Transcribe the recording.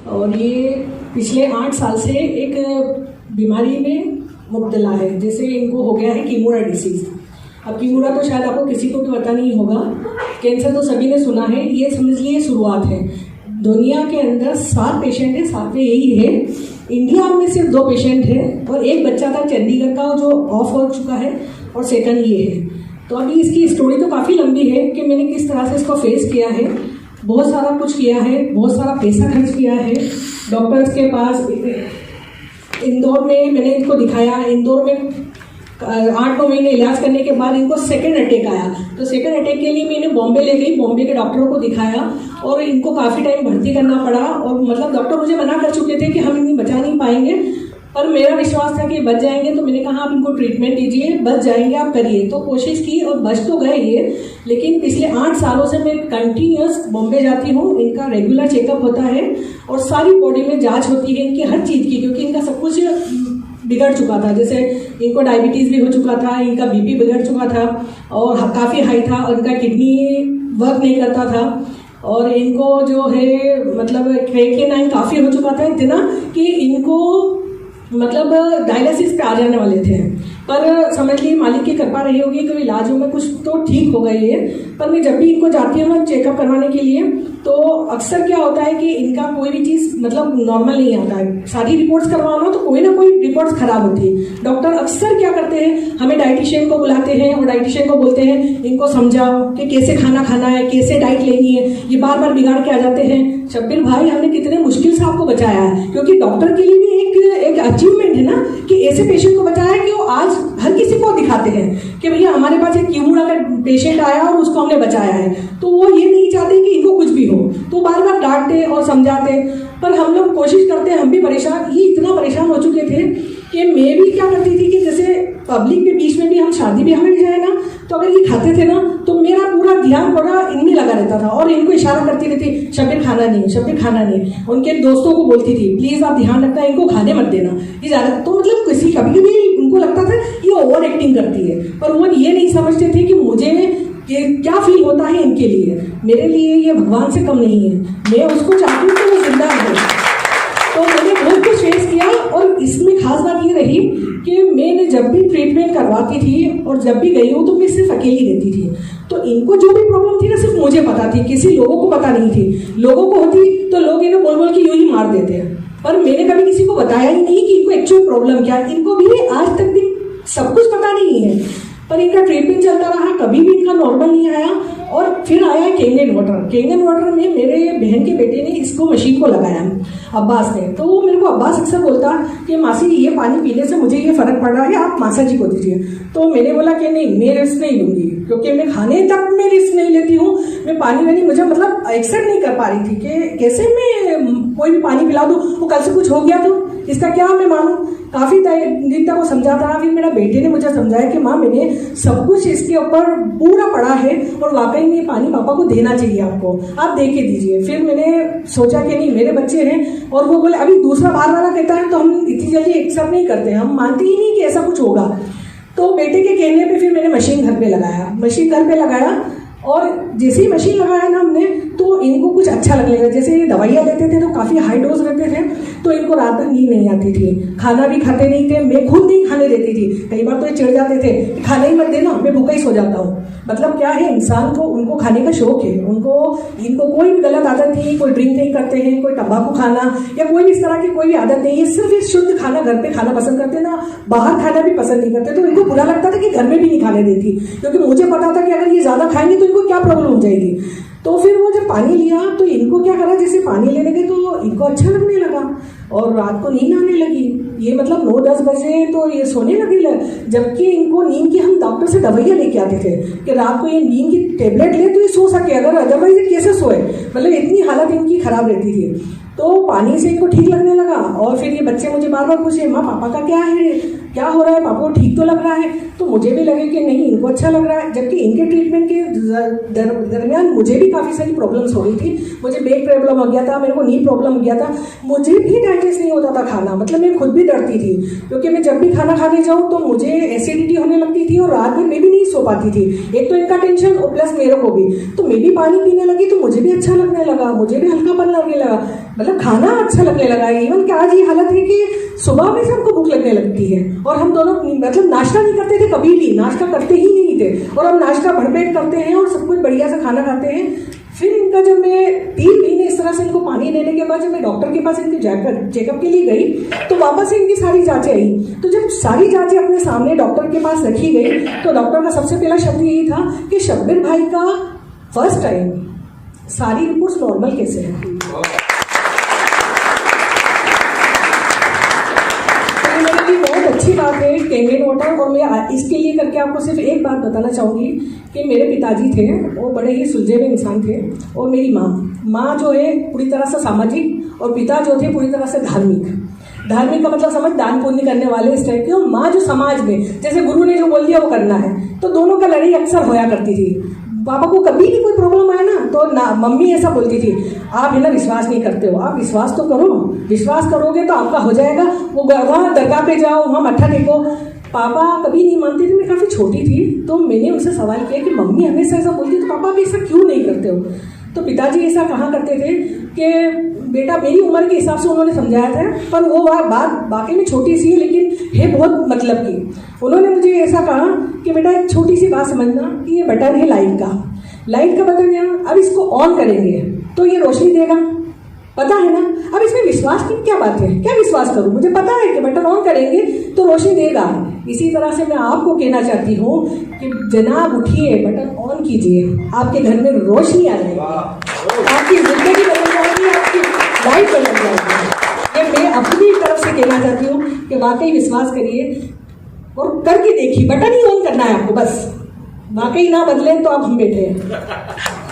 और ये पिछले 8 साल से एक बीमारी में मुब्तला है, जैसे इनको हो गया है कीमोरा डिसीज़। अब कीमोरा तो शायद आपको किसी को भी पता नहीं होगा, कैंसर तो सभी ने सुना है, ये समझ लिए शुरुआत है। दुनिया के अंदर 7 पेशेंट है, 7वें यही है। इंडिया में सिर्फ 2 पेशेंट है और एक बच्चा था चंडीगढ़ का जो ऑफ हो चुका है, और सेकंड ये है। तो अभी इसकी स्टोरी तो काफ़ी लंबी है कि मैंने किस तरह से इसको फेस किया है। बहुत सारा कुछ किया है, बहुत सारा पैसा खर्च किया है डॉक्टर्स के पास। इंदौर में मैंने इनको दिखाया, इंदौर में 8-9 महीने इलाज करने के बाद इनको सेकेंड अटैक आया। तो सेकेंड अटैक के लिए मैंने बॉम्बे ले गई, बॉम्बे के डॉक्टरों को दिखाया और इनको काफ़ी टाइम भर्ती करना पड़ा। और मतलब डॉक्टर मुझे मना कर चुके थे कि हम इन्हें बचा नहीं पाएंगे, पर मेरा विश्वास था कि बच जाएंगे। तो मैंने कहा आप इनको ट्रीटमेंट दीजिए, बच जाएंगे, आप करिए। तो कोशिश की और बच तो गए ये, लेकिन पिछले 8 सालों से मैं कंटिन्यूस बॉम्बे जाती हूँ। इनका रेगुलर चेकअप होता है और सारी बॉडी में जांच होती है इनकी हर चीज़ की, क्योंकि इनका सब कुछ बिगड़ चुका था। जैसे इनको डायबिटीज़ भी हो चुका था, इनका बीपी बिगड़ चुका था और काफ़ी हाई था, और इनका किडनी वर्क नहीं करता था, और इनको जो है मतलब क्रिएटिनिन काफ़ी हो चुका था, इतना कि इनको मतलब डायलिसिस पे आ जाने वाले थे। पर समझ लीजिए मालिक की कृपा रही होगी कि इलाजों में कुछ तो ठीक हो गई है। पर मैं जब भी इनको जाती हूँ ना चेकअप करवाने के लिए, तो अक्सर क्या होता है कि इनका कोई भी चीज़ मतलब नॉर्मल नहीं आता है। सारी रिपोर्ट्स करवाना तो कोई ना कोई रिपोर्ट्स खराब होती है। डॉक्टर अक्सर क्या करते हैं, हमें डाइटिशियन को बुलाते हैं और डाइटिशियन को बोलते हैं इनको समझाओ कि कैसे खाना खाना है, कैसे डाइट लेनी है। ये बार बार बिगाड़ के आ जाते हैं। शब्बीर भाई, हमने कितने मुश्किल से आपको बचाया है, क्योंकि डॉक्टर के लिए भी एक अचीवमेंट है ना कि ऐसे पेशेंट को बचाया कि वो आज हर किसी को दिखाते हैं कि भैया हमारे पास एक कीमोरा का पेशेंट आया और उसको हमने बचाया है। तो वो ये नहीं चाहते कि इनको कुछ भी हो, तो बार बार डांटते और समझाते। पर हम लोग कोशिश करते हैं, हम भी परेशान, ये इतना परेशान हो चुके थे कि मैं भी क्या करती थी कि जैसे पब्लिक के बीच में भी हम शादी ब्याह में जाए ना, तो अगर ये खाते थे ना तो मेरा पूरा ध्यान पूरा इनमें लगा रहता था और इनको इशारा करती रहती, शब्बीर खाना नहीं, शब्बीर खाना नहीं। उनके दोस्तों को बोलती थी प्लीज़ आप ध्यान रखना, इनको खाने मत देना, ये ज़्यादा। तो मतलब किसी कभी कभी उनको लगता था ये ओवर एक्टिंग करती है, पर वो ये नहीं समझते थे कि मुझे ये क्या फील होता है इनके लिए। मेरे लिए ये भगवान से कम नहीं है, मैं उसको चाहती हूँ कि वो जिंदा रहे। तो मैंने बहुत कुछ फेस किया, और इसमें खास बात ये रही कि मैंने जब भी ट्रीटमेंट करवाती थी और जब भी गई हूँ तो मैं सिर्फ अकेली रहती थी। तो इनको जो भी प्रॉब्लम थी ना सिर्फ मुझे पता थी, किसी लोगों को पता नहीं थी। लोगों को होती तो लोग इन्हें बोल बोल के यूं ही मार देते हैं, पर मैंने कभी किसी को बताया ही नहीं कि इनको एक्चुअल प्रॉब्लम क्या है। इनको भी आज तक भी सब कुछ पता नहीं है, पर इनका ट्रीटमेंट चलता रहा, कभी भी इनका नॉर्मल नहीं आया। और फिर आया केंगन वाटर। केंगन वाटर में मेरे बहन के बेटे ने इसको मशीन को लगाया, अब्बास ने। तो वो मेरे को अब्बास अक्सर बोलता कि मासी ये पानी पीने से मुझे ये फर्क पड़ रहा है, आप मासा जी को दीजिए। तो मैंने बोला कि नहीं, मैं रिस्क नहीं लूंगी, क्योंकि मैं खाने तक में रिस्क नहीं लेती हूँ। मैं पानी वाली मुझे मतलब एक्सेप्ट नहीं कर पा रही थी कि कैसे मैं कोई भी पानी पिला दूँ, वो कल से कुछ हो गया तो इसका क्या मैं मानूं। काफ़ी दिन तक वो समझाता रहा। फिर मेरा बेटे ने मुझे समझाया कि माँ मैंने सब कुछ इसके ऊपर पूरा पढ़ा है और वाकई में पानी पापा को देना चाहिए, आपको आप दे के दीजिए। फिर मैंने सोचा कि नहीं मेरे बच्चे हैं, और वो बोले अभी दूसरा बार वाला कहता है तो हम इतनी जल्दी एक्सेप्ट नहीं करते, हम मानते ही नहीं कि ऐसा कुछ होगा। तो बेटे के कहने पर फिर मैंने मशीन घर पर लगाया, मशीन घर पर लगाया। और जैसे ही मशीन लगाया ना हमने, तो इनको कुछ अच्छा लगने लगा। जैसे ये दवाइयाँ लेते थे तो काफ़ी हाई डोज रहते थे, तो इनको रात भर नींद नहीं आती थी, खाना भी खाते नहीं थे। मैं खुद नहीं खाने देती थी, कई बार तो ये चिढ़ जाते थे कि खाना ही मत देना, मैं भूखा ही सो जाता हूँ। मतलब क्या है, इंसान को उनको खाने का शौक है, इनको कोई भी गलत आदत नहीं, कोई ड्रिंक नहीं करते हैं, कोई तंबाकू खाना या कोई भी इस तरह की कोई भी आदत नहीं है। सिर्फ ये शुद्ध खाना घर पे खाना पसंद करते ना, बाहर खाना भी पसंद नहीं करते। तो इनको बुरा लगता था कि घर में भी नहीं खाने देती, क्योंकि मुझे पता था कि अगर ये ज़्यादा खाएंगे तो इनको क्या प्रॉब्लम हो जाएगी। तो फिर वो जब पानी लिया तो इनको क्या करा, जैसे पानी लेने गए तो इनको अच्छा लगने लगा और रात को नींद आने लगी। ये मतलब 9-10 बजे तो ये सोने लगे, जबकि इनको नींद की हम डॉक्टर से दवाइयाँ लेके आते थे कि रात को ये नींद की टेबलेट ले तो ये सो सके, अगर अदरवाइज ये कैसे सोए। मतलब इतनी हालत इनकी खराब रहती थी। तो पानी से इनको ठीक लगने लगा। और फिर ये बच्चे मुझे बार बार पूछे माँ पापा का क्या है, क्या हो रहा है, पापा को ठीक तो लग रहा है। तो मुझे भी लगे कि नहीं इनको अच्छा लग रहा है। जबकि इनके ट्रीटमेंट के दरमियान मुझे भी काफ़ी सारी प्रॉब्लम्स हो रही थी। मुझे बैक प्रॉब्लम हो गया था, मेरे को नी प्रॉब्लम प्रॉब्लम किया था। मुझे भी डाइजेस्ट नहीं होता था खाना, मतलब मैं खुद भी डरती थी, क्योंकि मैं जब भी खाना खाने जाऊँ तो मुझे एसिडिटी होने लगती थी और रात में मैं भी नहीं सो पाती थी। एक तो इनका टेंशन और प्लस मेरे को भी। तो मैं भी पानी पीने लगी तो मुझे भी अच्छा लगने लगा, मुझे भी हल्कापन लगने लगा, मतलब खाना अच्छा लगने लगा। इवन कि आज ये हालत है कि सुबह में सबको भूख लगने लगती है, और हम दोनों मतलब नाश्ता नहीं करते थे, कभी भी नाश्ता करते ही नहीं थे, और हम नाश्ता भरपेट करते हैं और सब कुछ बढ़िया से खाना खाते हैं। फिर इनका जब मैं 3 महीने इस तरह से इनको पानी देने के बाद जब मैं डॉक्टर के पास इनके चेकअप के लिए गई तो वापस से इनकी सारी जांचें आई। तो जब सारी जांचें अपने सामने डॉक्टर के पास रखी गई तो डॉक्टर का सबसे पहला शब्द यही था कि शब्बीर भाई का फर्स्ट टाइम सारी रिपोर्ट्स नॉर्मल कैसे है। बहुत अच्छी बात है कैंगेन वाटर। और मैं इसके लिए करके आपको सिर्फ एक बात बताना चाहूँगी कि मेरे पिताजी थे, वो बड़े ही सुलझे हुए इंसान थे, और मेरी माँ जो है पूरी तरह से सामाजिक, और पिता जो थे पूरी तरह से धार्मिक का मतलब समझ दान पुण्य करने वाले इस टाइप के। और माँ जो समाज में जैसे गुरु ने जो बोल दिया वो करना है, तो दोनों का लड़ाई अक्सर होया करती थी। पापा को कभी भी कोई प्रॉब्लम आए ना तो ना मम्मी ऐसा बोलती थी, आप है ना विश्वास नहीं करते हो, आप विश्वास तो करो, विश्वास करोगे तो आपका हो जाएगा, वो वहाँ दरगाह पे जाओ, वहाँ मत्था टेको। पापा कभी नहीं मानते थे। मैं काफ़ी छोटी थी तो मैंने उनसे सवाल किया कि मम्मी हमेशा ऐसा बोलती तो पापा आप ऐसा क्यों नहीं करते हो। तो पिताजी ऐसा कहा करते थे कि बेटा, मेरी उम्र के हिसाब से उन्होंने समझाया था, पर वो बात वाकई में छोटी सी है लेकिन है बहुत मतलब की। उन्होंने मुझे ऐसा कहा कि बेटा एक छोटी सी बात समझना कि ये बटन है लाइट का बटन है, अब इसको ऑन करेंगे तो ये रोशनी देगा, पता है ना। अब इसमें विश्वास की क्या बात है, क्या विश्वास करूं, मुझे पता है कि बटन ऑन करेंगे तो रोशनी देगा। इसी तरह से मैं आपको कहना चाहती हूँ कि जनाब उठिए, बटन ऑन कीजिए, आपके घर में रोशनी आ जाएगी, आपकी जिंदगी बदल जाएगी, आपकी लाइफ बदल जाएगी। ये मैं अपनी तरफ से कहना चाहती हूँ कि वाकई विश्वास करिए और करके देखिए। बटन ही ऑन करना है आपको बस, वाकई ना बदले तो आप हम बैठे हैं।